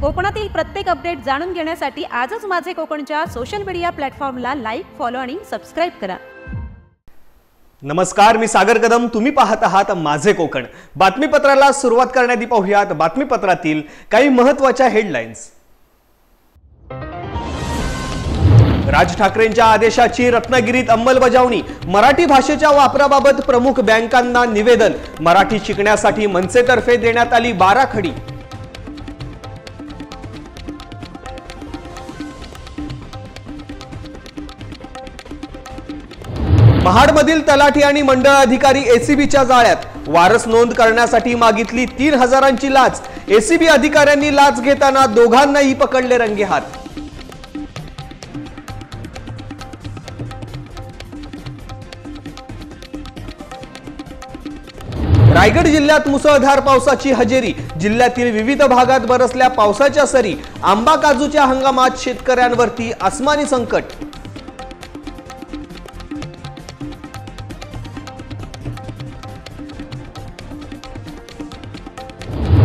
कोकणातील प्रत्येक अपडेट जाणून घेण्यासाठी आजच माझे कोकणच्या सोशल मीडिया प्लॅटफॉर्मला लाईक, फॉलो आणि सबस्क्राइब करा। नमस्कार, मी सागर कदम, तुम्ही पाहत आहात माझे कोकण। बातमीपत्राला सुरुवात करण्याआधी पाहूयात बातमीपत्रातील काही महत्त्वाच्या हेडलाईन्स। राज ठाकरेंच्या आदेशाची रत्नागिरीत अंमलबजावणी, मराठी भाषेच्या वापराबाबत प्रमुख बँकांना निवेदन, मराठी शिकण्यासाठी मनसेतर्फे देण्यात आली 12 खडी। महाडमधील तलाठी आणि मंडळ अधिकारी एसीबीच्या जाळ्यात, वारस नोंद करण्यासाठी मागितली 3000ची लाच, एसीबी अधिकाऱ्यांनी लाच घेताना दोघांनाही पकडले रंगेहात। रायगड जिल्ह्यात मुसळधार पावसाची हजेरी, जिल्ह्यातील विविध भागात बरसल्या पावसाच्या सरी, आंबा काजूच्या हंगामात शेतकऱ्यांवरती आसमानी संकट।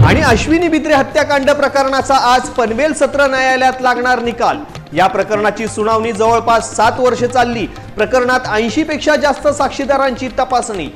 आणि अश्विनी बिद्रे हत्याकांड प्रकरणाचा आज पनवेल सत्र न्यायालयात लागणार निकाल। या प्रकरणाची सुनावणी जवळपास 7 वर्षे चालली। प्रकरणात 80 पेक्षा जास्त साक्षीदारांची तपासणी।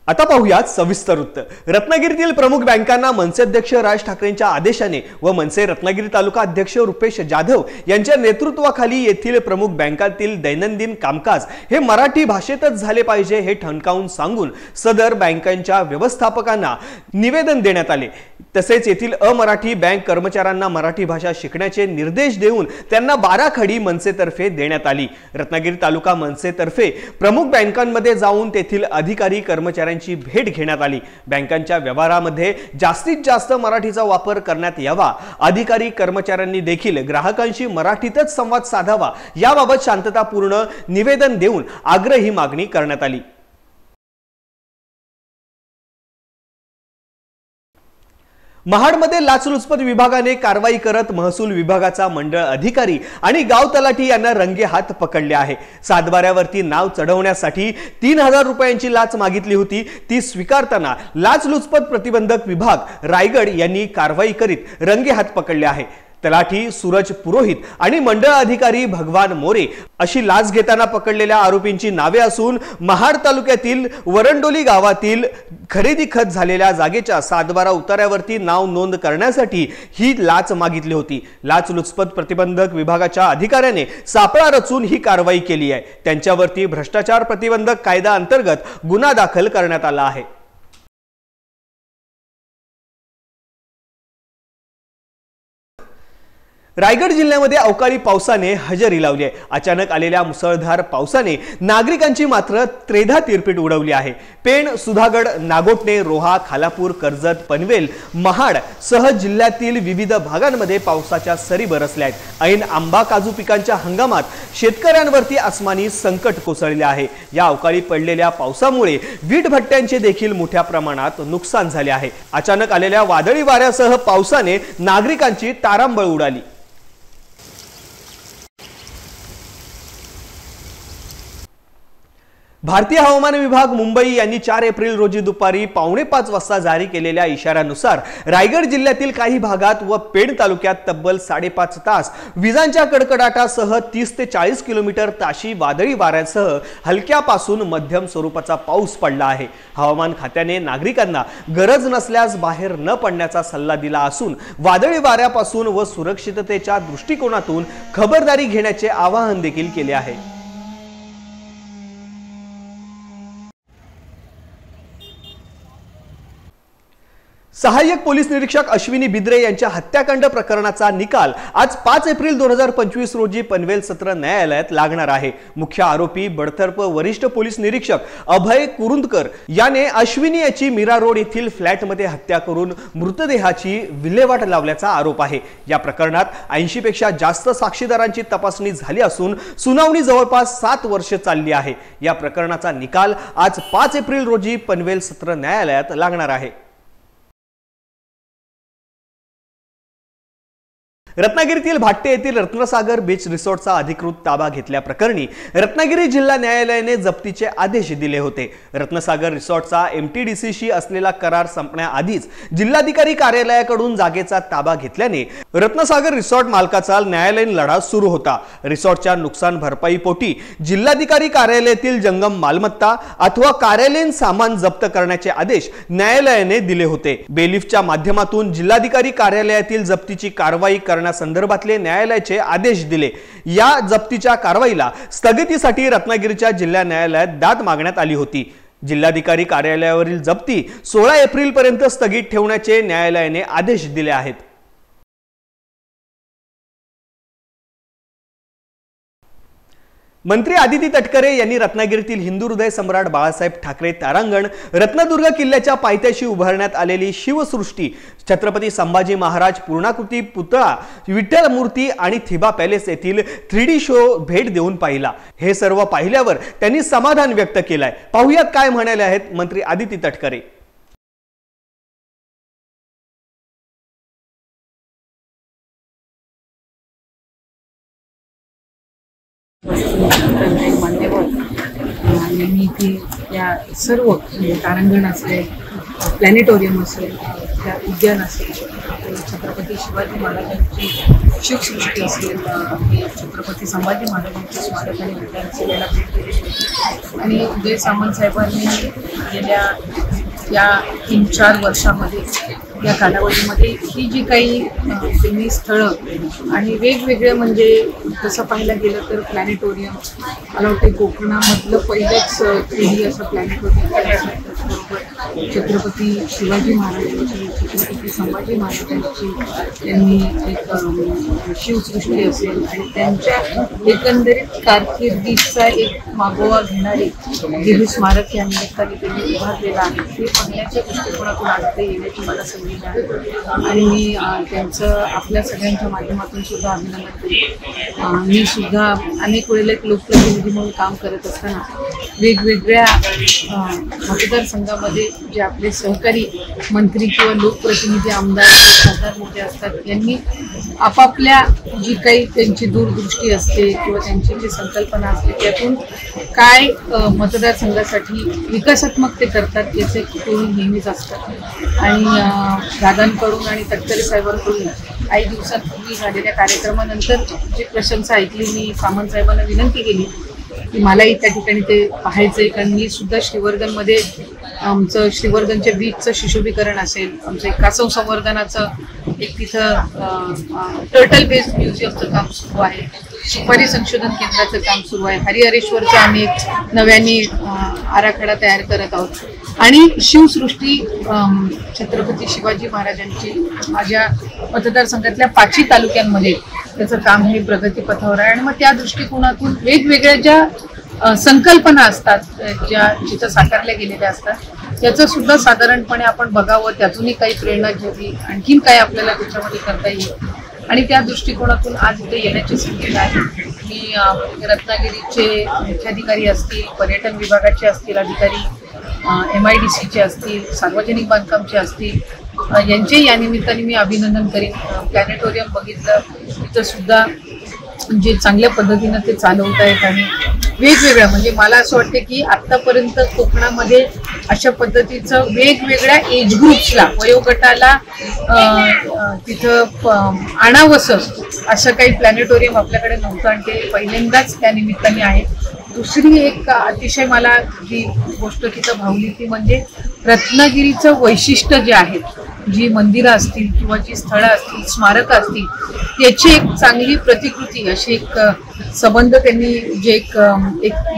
आता पाहूयात सविस्तर वृत्त। रत्नागिरीतील प्रमुख बँकांना मनसे अध्यक्ष राज ठाकरेंच्या आदेशाने व मनसे रत्नागिरी तालुका अध्यक्ष रुपेश जाधव यांच्या नेतृत्वाखाली येथील प्रमुख बँकांतील दैनंदिन कामकाज हे मराठी भाषेतच झाले पाहिजे हे ठणकावून सांगून सदर बँकांच्या व्यवस्थापकांना निवेदन देण्यात आले। तसेच येथील अमराठी बँक कर्मचाऱ्यांना मराठी भाषा शिकण्याचे निर्देश देऊन त्यांना 12 खडी मनसेतर्फे देण्यात आली। रत्नागिरी तालुका मनसेतर्फे प्रमुख बँकांमध्ये जाऊन तेथील अधिकारी कर्मचाऱ्यांची भेट घेण्यात आली। बँकांच्या व्यवहारामध्ये जास्तीत जास्त मराठीचा वापर करण्यात यावा, अधिकारी कर्मचाऱ्यांनी देखील ग्राहकांशी मराठीतच संवाद साधावा याबाबत शांततापूर्ण निवेदन देऊन आग्रही मागणी करण्यात आली। महाडमध्ये लाचलुचपत विभागाने कारवाई करत महसूल विभागाचा मंडळ अधिकारी आणि गाव तलाठी यांना रंगेहात पकडले आहे। सातबाऱ्यावरती नाव चढवण्यासाठी 3000 रुपयांची लाच मागितली होती, ती स्वीकारताना लाचलुचपत प्रतिबंधक विभाग रायगड यांनी कारवाई करीत रंगेहात पकडले आहे। तलाठी सूरज पुरोहित आणि मंडळ अधिकारी भगवान मोरे अशी लाच घेताना पकडलेल्या आरोपींची नावे असून महाड तालुक्यातील वरंडोली गावातील खरेदी खत झालेल्या जागेच्या 712 उतार्यावरती नाव नोंद करण्यासाठी ही लाच मागितली होती। लाचलुचपत प्रतिबंधक विभागाच्या अधिकाऱ्याने सापळा रचून ही कारवाई केली आहे। त्यांच्यावरती भ्रष्टाचार प्रतिबंधक कायदा अंतर्गत गुन्हा दाखल करण्यात आला आहे। रायगड जिल्ह्यामध्ये अवकाळी पावसाने हजेरी लावली आहे। अचानक आलेल्या मुसळधार पावसाने नागरिकांची मात्र त्रेधा तिरपीट उडवली आहे। पेण, सुधागड, नागोटणे, रोहा, खालापूर, कर्जत, पनवेल, महाड सह जिल्ह्यातील विविध भागांमध्ये पावसाच्या सरी बरसल्या आहेत। ऐन आंबा काजू पिकांच्या हंगामात शेतकऱ्यांवरती आसमानी संकट कोसळले आहे। या अवकाळी पडलेल्या पावसामुळे वीट भट्ट्यांचे देखील मोठ्या प्रमाणात नुकसान झाले आहे। अचानक आलेल्या वादळी वाऱ्यासह पावसाने नागरिकांची तारांबळ उडाली। भारतीय हवामान विभाग मुंबई यांनी 4 एप्रिल रोजी दुपारी 4:45 वाजता जारी केलेल्या इशाऱ्यानुसार रायगड जिल्ह्यातील काही भागात व पेण तालुक्यात तब्बल 5.5 तास विजांच्या कडकडाटासह 30 ते 40 किलोमीटर ताशी वादळी वाऱ्यासह हलक्यापासून मध्यम स्वरूपाचा पाऊस पडला आहे। हवामान खात्याने नागरिकांना गरज नसल्यास बाहेर न पडण्याचा सल्ला दिला असून वादळी वाऱ्यापासून व सुरक्षिततेच्या दृष्टिकोनातून खबरदारी घेण्याचे आवाहन देखील केले आहे। सहाय्यक पोलीस निरीक्षक अश्विनी बिद्रे यांच्या हत्याकांड प्रकरणाचा निकाल आज 5 एप्रिल 2025 रोजी पनवेल सत्र न्यायालयात लागणार आहे। मुख्य आरोपी बडतर्फ वरिष्ठ पोलीस निरीक्षक अभय कुरुंदकर याने अश्विनी याची मीरा रोड येथील फ्लॅटमध्ये हत्या करून मृतदेहाची विल्हेवाट लावल्याचा आरोप आहे। या प्रकरणात 80 पेक्षा जास्त साक्षीदारांची तपासणी झाली असून सुनावणी जवळपास 7 वर्षे चालली आहे। या प्रकरणाचा निकाल आज 5 एप्रिल रोजी पनवेल सत्र न्यायालयात लागणार आहे। रत्नागिरीतील भाट्टे येथील रत्नसागर बीच रिसॉर्टचा अधिकृत ताबा घेतल्याप्रकरणी रत्नागिरी जिल्हा न्यायालयाने जप्तीचे आदेश दिले होते। रत्नसागर रिसॉर्टचा MTDCशी असलेला करार संपण्याआधीच जिल्हाधिकारी कार्यालयाकडून जागेचा ताबा घेतल्याने रत्नसागर रिसॉर्ट मालकाचा न्यायालयीन लढा सुरू होता। रिसॉर्टच्या नुकसान भरपाईपोटी जिल्हाधिकारी कार्यालयातील जंगम मालमत्ता अथवा कार्यालयीन सामान जप्त करण्याचे आदेश न्यायालयाने दिले होते। बेलिफच्या माध्यमातून जिल्हाधिकारी कार्यालयातील जप्तीची कारवाई संदर्भातले न्यायालयाचे आदेश दिले। या जप्तीच्या कारवाईला स्थगितीसाठी रत्नागिरीच्या जिल्हा न्यायालयात दाद मागण्यात आली होती। जिल्हाधिकारी कार्यालयावरील जप्ती 16 एप्रिल पर्यंत स्थगित ठेवण्याचे न्यायालयाने आदेश दिले आहेत। मंत्री आदिती तटकरे यांनी रत्नागिरीतील हिंदू हृदय सम्राट बाळासाहेब ठाकरे तारांगण, रत्नदुर्ग किल्ल्याच्या पायथ्याशी उभारण्यात आलेली शिवसृष्टी, छत्रपती संभाजी महाराज पूर्णाकृती पुतळा, विठ्ठल मूर्ती आणि थिबा पॅलेस येथील 3D शो भेट देऊन पाहिला। हे सर्व पाहिल्यावर त्यांनी समाधान व्यक्त केलंय। पाहुयात काय म्हणाले आहेत मंत्री आदिती तटकरे। मान्यवर यांनी इथे या सर्व तारांगण असेल, प्लॅनेटोरियम असेल, त्या उद्यान असेल, छत्रपती शिवाजी महाराजांची शिवसृष्टी असेल, छत्रपती संभाजी महाराजांची स्मारक आणि उद्यान असेल याला भेट दिली। आणि उदय सामंत साहेबांनी गेल्या या 3-4 वर्षामध्ये या कालावधीमध्ये ही जी काही फिल्मी स्थळं आणि वेगवेगळे म्हणजे तसं पाहायला गेलं तर प्लॅनेटोरियम मला वाटते कोकणामधलं पहिलंच 3D असं प्लॅनेटोरियम बरोबर छत्रपती शिवाजी महाराजांची, छत्रपती संभाजी महाराजांची यांनी एक शिवसृष्टी असेल आणि त्यांच्या एकंदरीत कारकिर्दीचा एक मागोवा घेणारे गिरी स्मारक या निमित्ताने त्यांनी उभारलेलं आहे। ते पाहण्याच्या दृष्टिकोनातून आज ते येण्याची मला संधी आणि मी त्यांचं आपल्या सगळ्यांच्या माध्यमातून सुद्धा अभिनंदन करते। मी सुद्धा अनेक वेळेला एक लोकप्रतिनिधी म्हणून काम करत असताना वेगवेगळ्या मतदारसंघामध्ये जे आपले सहकारी मंत्री किंवा लोकप्रतिनिधी, आमदार, खासदार मोठे असतात यांनी आपापल्या जी काही त्यांची दूरदृष्टी असते किंवा त्यांची जी संकल्पना असते त्यातून काय मतदारसंघासाठी विकासात्मक ते करतात याचे कुतूहल नेहमीच असतात। आणि दादांकडून आणि तटकरे साहेबांकडून काही दिवसांपूर्वी झालेल्या कार्यक्रमानंतर जी प्रशंसा ऐकली, मी सामंत साहेबांना विनंती केली की मलाही त्या ठिकाणी ते पाहायचं आहे, कारण मी सुद्धा श्रीवर्धनमध्ये आमचं श्रीवर्धनच्या बीचचं शिशुभीकरण असेल, आमचं एक कासव संवर्धनाचं एक तिथं टर्टल बेस्ड म्युझियमचं काम सुरू आहे, सुपारी संशोधन केंद्राचं काम सुरू आहे, हरिहरेश्वरचा आम्ही एक नव्याने आराखडा तयार करत आहोत आणि शिवसृष्टी छत्रपती शिवाजी महाराजांची माझ्या मतदारसंघातल्या 5 तालुक्यांमध्ये त्याचं काम हे प्रगतीपथावर आहे। आणि मग त्या दृष्टिकोनातून वेगवेगळ्या ज्या संकल्पना असतात ज्या जिथं साकारल्या गेलेल्या असतात त्याचं सुद्धा साधारणपणे आपण बघावं, त्यातूनही काही प्रेरणा घ्यावी, आणखीन काय आपल्याला त्याच्यामध्ये करता येईल आणि त्या दृष्टिकोनातून आज इथे येण्याची संधी आहे। मी रत्नागिरीचे मुख्याधिकारी असतील, पर्यटन विभागाचे असतील अधिकारी, MIDCचे असतील, सार्वजनिक बांधकामचे असतील, यांचे या निमित्ताने मी अभिनंदन करीन। प्लॅनेटोरियम बघितलं तिथं सुद्धा म्हणजे चांगल्या पद्धतीनं ते चालवत आहेत आणि वेगवेगळ्या म्हणजे मला असं वाटतं की आत्तापर्यंत कोकणामध्ये अशा पद्धतीचं वेगवेगळ्या एज ग्रुप्सला, वयोगटाला तिथं आणावंसं असं काही प्लॅनेटोरियम आपल्याकडे नव्हतं आणि ते पहिल्यांदाच त्या निमित्ताने आहे। दुसरी एक अतिशय मला जी गोष्ट तिथं भावली ती म्हणजे रत्नागिरीचं वैशिष्ट्य जे आहे, जी मंदिरं असतील किंवा जी स्थळं असतील, स्मारकं असतील, त्याची एक चांगली प्रतिकृती अशी एक संबंध त्यांनी जे एक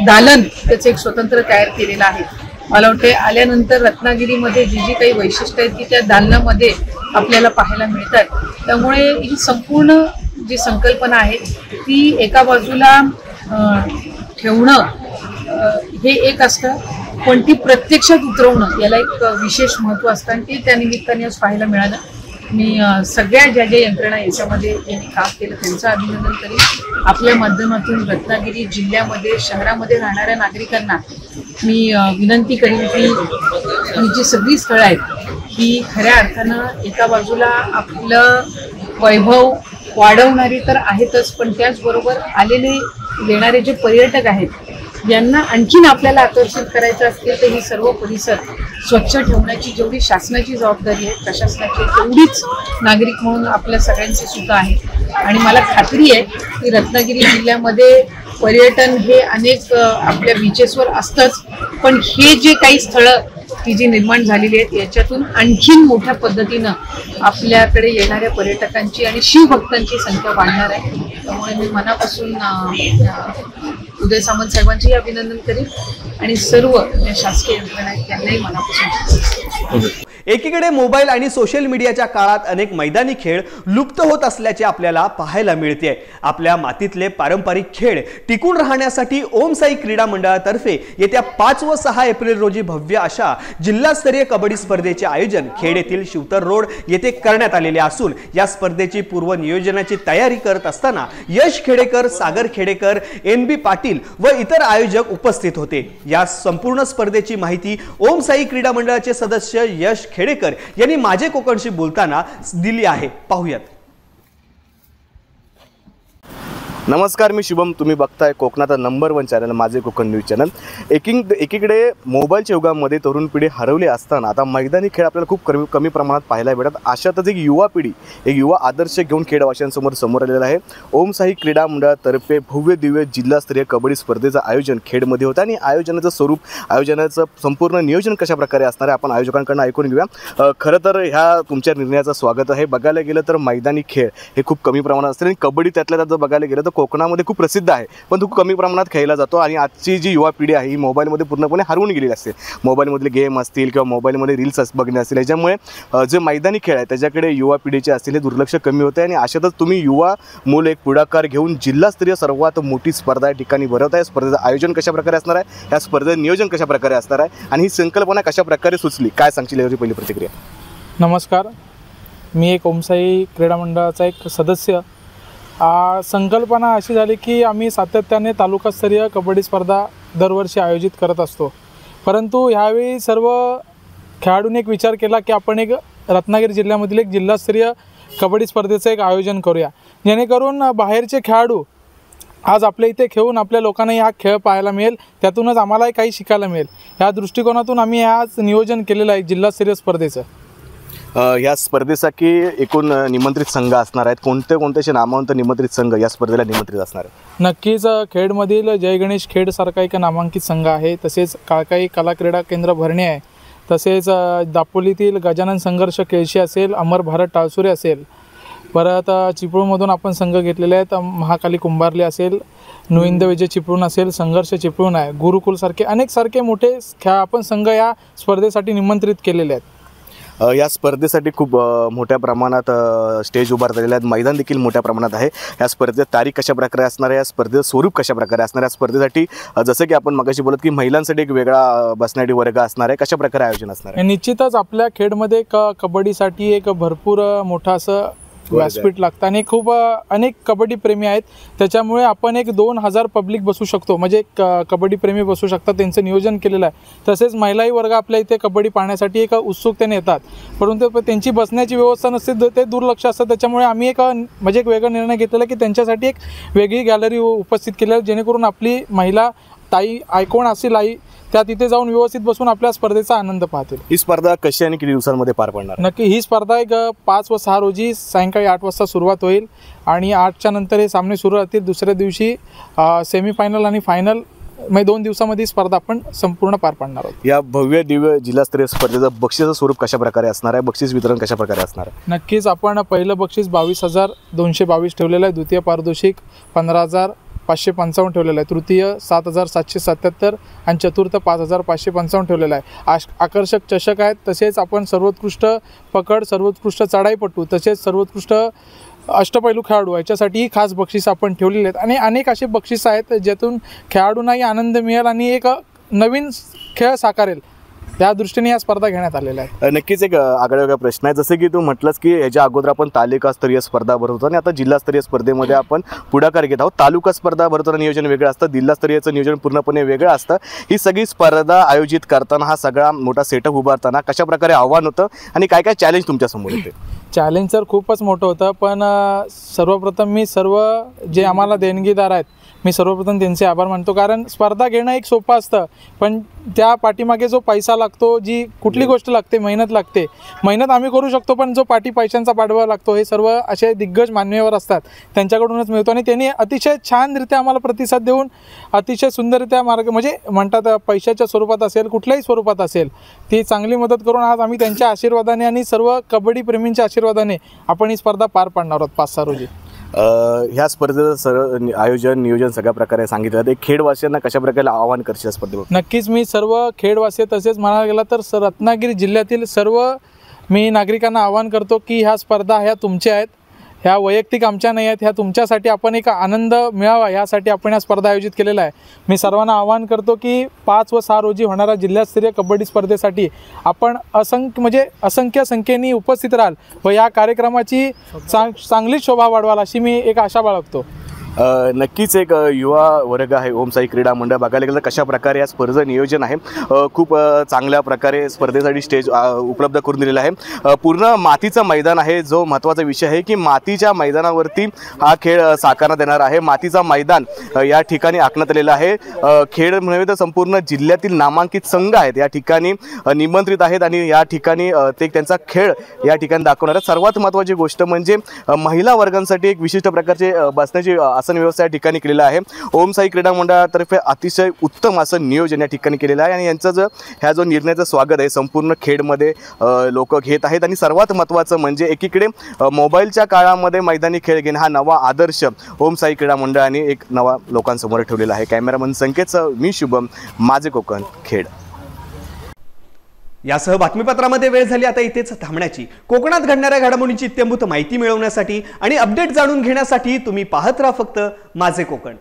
दालन त्याचं एक स्वतंत्र तयार केलेलं आहे। मला वाटते आल्यानंतर रत्नागिरीमध्ये जी जी काही वैशिष्ट्य आहेत ती त्या दालनामध्ये आपल्याला पाहायला मिळतात। त्यामुळे ही संपूर्ण जी संकल्पना आहे ती एका बाजूला ठेवणं हे एक असतं, पण ती प्रत्यक्षात उतरवणं याला एक विशेष महत्त्व असतं आणि ते त्या निमित्ताने आज पाहायला मिळालं। मी सगळ्या ज्या ज्या यंत्रणा याच्यामध्ये यांनी काम केलं त्यांचं अभिनंदन करेन। आपल्या माध्यमातून रत्नागिरी जिल्ह्यामध्ये, शहरामध्ये राहणाऱ्या नागरिकांना मी विनंती करेन की ही जी सगळी स्थळं आहेत ही खऱ्या अर्थानं एका बाजूला आपलं वैभव वाढवणारी तर आहेतच, पण त्याचबरोबर आलेले येणारे जे पर्यटक आहेत यांना आणखीन आपल्याला आकर्षित करायचं असतील तर ही सर्व परिसर स्वच्छ ठेवण्याची जेवढी शासनाची जबाबदारी आहे प्रशासनाची तेवढीच नागरिक म्हणून आपल्या सगळ्यांची सुद्धा आहे. आणि मला खात्री आहे की रत्नागिरी जिल्ह्यामध्ये पर्यटन हे अनेक आपल्या बीचेसवर असतंच, पण हे जे काही स्थळं ही जी निर्माण झालेली आहेत याच्यातून आणखीन मोठ्या पद्धतीनं आपल्याकडे येणाऱ्या पर्यटकांची आणि शिवभक्तांची संख्या वाढणार आहे. त्यामुळे मी मनापासून उदय सामंत साहेबांचेही अभिनंदन करेन आणि सर्व ज्या शासकीय यंत्रणा आहेत त्यांनाही मनापासून. एकीकडे मोबाईल आणि सोशल मीडियाच्या काळात अनेक मैदानी खेळ लुप्त होत असल्याचे आपल्याला पाहायला मिळते. आपल्या मातीतले पारंपरिक खेळ टिकून राहण्यासाठी ओम साई क्रीडा मंडळातर्फे येत्या 5 व 6 एप्रिल रोजी भव्य अशा जिल्हास्तरीय कबड्डी स्पर्धेचे आयोजन खेड येथील शिवतर रोड येथे करण्यात आलेले असून या स्पर्धेची पूर्व नियोजनाची तयारी करत असताना यश खेडेकर, सागर खेडेकर, NB पाटील व इतर आयोजक उपस्थित होते. या संपूर्ण स्पर्धेची माहिती ओम साई क्रीडा मंडळाचे सदस्य यश खेडेकर यांनी माझे कोकणशी बोलताना दिली आहे. पाहूयात. नमस्कार, मी शुभम. तुम्ही बघताय कोकणाचा नंबर 1 चॅनल माझे कोकण न्यूज चॅनल. एकीकडे मोबाईलच्या युगामध्ये तरुण पिढी हरवली असताना आता मैदानी खेळ आपल्याला खूप कमी प्रमाणात पाहायला मिळतात. अशातच एक युवा पिढी, एक युवा आदर्श घेऊन खेडवासियांसमोर आलेला आहे. ओम साई क्रीडा मंडळातर्फे भव्य दिव्य जिल्हास्तरीय कबड्डी स्पर्धेचं आयोजन खेडमध्ये होतं आणि आयोजनाचं स्वरूप, आयोजनाचं संपूर्ण नियोजन कशा प्रकारे असणार आहे आपण आयोजकांकडून ऐकून घेऊया. खरं तर ह्या तुमच्या निर्णयाचं स्वागत आहे. बघायला गेलं तर मैदानी खेळ हे खूप कमी प्रमाणात असते आणि कबड्डी त्यातल्या त्यात बघायला गेलं तर कोकणामध्ये खूप प्रसिद्ध आहे, पण तो खूप कमी प्रमाणात खेळला जातो. आणि आजची जी युवा पिढी आहे ही मोबाईलमध्ये पूर्णपणे हरवून गेलेली असते. मोबाईलमधले गेम असतील किंवा मोबाईलमध्ये रील्स बघणे असतील, याच्यामुळे जे मैदानी खेळ आहे त्याच्याकडे युवा पिढीचे असतील हे दुर्लक्ष कमी होते. आणि अशातच तुम्ही युवा मूल एक पुढाकार घेऊन जिल्हास्तरीय सर्वात मोठी स्पर्धा या ठिकाणी भरवत आहे. स्पर्धेचं आयोजन कशा प्रकारे असणार आहे, या स्पर्धेचं नियोजन कशा प्रकारे असणार आहे आणि ही संकल्पना कशा प्रकारे सुचली, काय सांगशील याची पहिली प्रतिक्रिया? नमस्कार, मी एक ओम साई क्रीडा मंडळाचा एक सदस्य. संकल्पना अशी झाली की आम्ही सातत्याने तालुकास्तरीय कबड्डी स्पर्धा दरवर्षी आयोजित करत असतो, परंतु ह्यावेळी सर्व खेळाडूंनी एक विचार केला की आपण एक रत्नागिरी जिल्ह्यामधील एक जिल्हास्तरीय कबड्डी स्पर्धेचं एक आयोजन करूया, जेणेकरून बाहेरचे खेळाडू आज आपल्या इथे खेळून आपल्या लोकांनाही हा खेळ पाहायला मिळेल, त्यातूनच आम्हालाही काही शिकायला मिळेल. या दृष्टिकोनातून आम्ही आज नियोजन केलेलं आहे जिल्हास्तरीय स्पर्धेचं. या स्पर्धेसाठी एकूण निमंत्रित संघ असणार आहेत. कोणते नामांकित निमंत्रित संघ या स्पर्धेला निमंत्रित असणार आहेत? नक्कीच खेडमधील जय गणेश खेडसारखा एक नामांकित संघ आहे, तसेच काळकाई कला क्रीडा केंद्र भरणे आहे, तसेच दापोलीतील गजानन संघर्ष केळशी असेल, अमर भारत टाळसुरे असेल, परत चिपळूणमधून आपण संघ घेतलेले आहेत, महाकाली कुंभारले असेल, नुविंद विजय चिपळूण असेल, संघर्ष चिपळूण आहे, गुरुकुलसारखे अनेक मोठे आपण संघ या स्पर्धेसाठी निमंत्रित केलेले आहेत. या स्पर्धेसाठी खूप मोठ्या प्रमाणात स्टेज उभारलेले आहेत, मैदान देखील मोठ्या प्रमाणात आहे. या स्पर्धेत तारीख कशा प्रकारे असणार आहे, या स्पर्धेचं स्वरूप कशा प्रकारे असणार आहे, या स्पर्धेसाठी जसं की आपण मगाशी बोलत की महिलांसाठी एक वेगळा बसण्यासाठी वर्ग असणार आहे, कशा प्रकारे आयोजन असणार आहे? निश्चितच आपल्या खेडमध्ये कबड्डीसाठी एक भरपूर मोठं असं व्यासपीठ लागतं आणि खूप अनेक कबड्डी प्रेमी आहेत, त्याच्यामुळे आपण एक 2000 पब्लिक बसू शकतो, म्हणजे कबड्डी प्रेमी बसू शकतात, त्यांचं नियोजन केलेलं आहे. तसेच महिलाही वर्ग आपल्या इथे कबड्डी पाहण्यासाठी एक उत्सुकतेने येतात, परंतु त्यांची बसण्याची व्यवस्था नसते, ते दुर्लक्ष असतं. त्याच्यामुळे आम्ही एक वेगळा निर्णय घेतलेला की त्यांच्यासाठी एक वेगळी गॅलरी उपस्थित केली आहे, जेणेकरून आपली महिला ताई आयकॉन असेल आई त्या तिथे जाऊन व्यवस्थित बसून आपल्या स्पर्धेचा आनंद पाहतील. ही स्पर्धा कशी आणि किती दिवसांमध्ये पार पडणार? नक्की ही स्पर्धा एक 5 व 6 रोजी सायंकाळी 8 वाजता सुरुवात होईल आणि 8च्या नंतर हे सामने सुरू राहतील. दुसऱ्या दिवशी सेमीफायनल आणि फायनल, म्हणजे 2 दिवसामध्ये स्पर्धा आपण संपूर्ण पार पाडणार आहोत. या भव्य दिव्य जिल्हास्तरीय स्पर्धेचं बक्षीचं स्वरूप कशा प्रकारे असणार आहे, बक्षीस वितरण कशा प्रकारे असणार आहे? नक्कीच आपण पहिलं बक्षीस 22,222 ठेवलेलं आहे, द्वितीय पारितोषिक 15,555 ठेवलेलं आहे, तृतीय 7,777 आणि चतुर्थ 5,555 ठेवलेलं आहे. आकर्षक चषक आहेत, तसेच आपण सर्वोत्कृष्ट पकड, सर्वोत्कृष्ट चढाईपटू, तसेच सर्वोत्कृष्ट अष्टपैलू खेळाडू याच्यासाठी खास बक्षीस आपण ठेवलेले आहेत. आणि अनेक असे बक्षीस आहेत ज्यातून खेळाडूंनाही आनंद मिळेल आणि एक नवीन खेळ साकारेल त्या दृष्टीने या स्पर्धा घेण्यात आलेल्या आहेत. नक्कीच एक आगळा प्रश्न आहे, जसं की तू म्हटलंस की याच्या अगोदर आपण तालुकास्तरीय स्पर्धा भरवतो आणि आता जिल्हास्तरीय स्पर्धेमध्ये आपण पुढाकार घेत आहोत. तालुका स्पर्धा भरवताना नियोजन वेगळं असतं, जिल्हास्तरीयचं नियोजन पूर्णपणे वेगळं असतं. ही सगळी स्पर्धा आयोजित करताना हा सगळा मोठा सेटअप उभारताना कशा प्रकारे आव्हान होतं आणि काय काय चॅलेंज तुमच्यासमोर येते? चॅलेंज तर खूपच मोठं होतं, पण सर्वप्रथम मी सर्व जे आम्हाला देणगीदार आहेत मी सर्वप्रथम त्यांचे आभार मानतो. कारण स्पर्धा घेणं एक सोपं असतं, पण त्या पाठीमागे जो पैसा लागतो, जी कुठली गोष्ट लागते, मेहनत आम्ही करू शकतो, पण जो पैशांचा पाठबळ लागतो हे सर्व असे दिग्गज मान्यवर असतात त्यांच्याकडूनच मिळतो. आणि त्यांनी अतिशय छानरित्या आम्हाला प्रतिसाद देऊन अतिशय सुंदररित्या म्हणजे म्हणतात पैशाच्या स्वरूपात असेल कुठल्याही स्वरूपात असेल ती चांगली मदत करून आज आम्ही त्यांच्या आशीर्वादाने आणि सर्व कबड्डी प्रेमींच्या आशीर्वादाने आपण ही स्पर्धा पार पाडणार आहोत 5-6 रोजी. ह्या स्पर्धेचं सर्व आयोजन नियोजन सगळ्या प्रकारे सांगितलं ते खेडवासियांना कशा प्रकारे आव्हान करशील स्पर्धेवर? नक्कीच मी सर्व खेडवासी तसेच म्हणायला गेला तर रत्नागिरी जिल्ह्यातील सर्व मी नागरिकांना आवाहन करतो की ह्या स्पर्धा ह्या तुमच्या आहेत, ह्या वैयक्तिक आमच्या नाही आहेत, ह्या तुमच्यासाठी आपण एक आनंद मिळावा यासाठी आपण ह्या स्पर्धा आयोजित केलेला आहे. मी सर्वांना आवाहन करतो की 5 व 6 रोजी होणाऱ्या जिल्हास्तरीय कबड्डी स्पर्धेसाठी आपण असंख्य संख्येने उपस्थित राहाल व या कार्यक्रमाची चांगली शोभा वाढवाल अशी मी एक आशा बाळगतो. नक्कीच एक युवा वर्ग आहे ओमसाई क्रीडा मंडळ. बघायला गेलं कशा प्रकारे या स्पर्धेचं नियोजन आहे, खूप चांगल्या प्रकारे स्पर्धेसाठी स्टेज उपलब्ध करून दिलेला आहे. पूर्ण मातीचं मैदान आहे, जो महत्त्वाचा विषय आहे की मातीच्या मैदानावरती हा खेळ साकारण्यात येणार आहे. मातीचा मैदान या ठिकाणी आखण्यात आलेला आहे. खेळ नव्हे तर संपूर्ण जिल्ह्यातील नामांकित संघ आहेत या ठिकाणी निमंत्रित आहेत आणि या ठिकाणी ते त्यांचा खेळ या ठिकाणी दाखवणार आहेत. सर्वात महत्त्वाची गोष्ट म्हणजे महिला वर्गांसाठी एक विशिष्ट प्रकारचे बसण्याची आसन व्यवस्था या ठिकाणी केलेला आहे. ओमसाई क्रीडा मंडळातर्फे अतिशय उत्तम असं नियोजन या ठिकाणी केलेलं आहे आणि यांचं ह्या जो निर्णयाचं स्वागत आहे संपूर्ण खेडमध्ये लोक घेत आहेत. आणि सर्वात महत्त्वाचं म्हणजे एकीकडे मोबाईलच्या काळामध्ये मैदानी खेळ घेणे हा नवा आदर्श ओमसाई क्रीडा मंडळाने एक नवा लोकांसमोर ठेवलेला आहे. कॅमेरामन संकेतसह मी शुभम, माझे कोकण, खेड. यासह बातमीपत्रामध्ये वेळ झाली आता इथेच थांबण्याची. कोकणात घडणाऱ्या घडामोडींची इत्यंभूत माहिती मिळवण्यासाठी आणि अपडेट जाणून घेण्यासाठी तुम्ही पाहत राहा फक्त माझे कोकण.